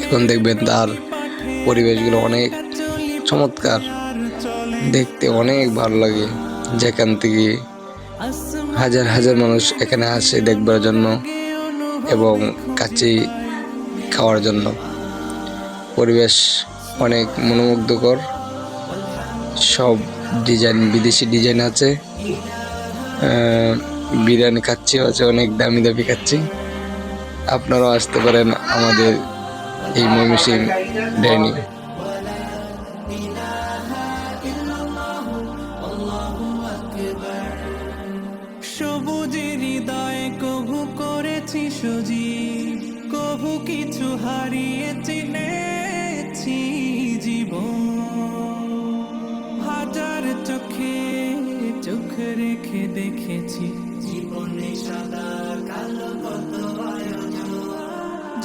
এখন দেখবেন তার পরিবেশগুলো অনেক চমৎকার, দেখতে অনেক ভালো লাগে। যেখান থেকে হাজার হাজার মানুষ এখানে আসে দেখবার জন্য এবং কাচ্চি খাওয়ার জন্য। পরিবেশ অনেক মনোমুগ্ধকর, সব ডিজাইন, বিদেশি ডিজাইন আছে। বিরিয়ানি কাচ্চিও আছে, অনেক দামি দামি কাচ্চি। আপনারাও আসতে পারেন আমাদের এই ময়মনসিংহ ডাইনিং। সবুজের হৃদয়ে কভু করেছি সজীব, কভু কিছু হারিয়ে চিনেছি জীবন। হাজার চোখে চোখ রেখে দেখেছি জীবনে সাদা কালো কত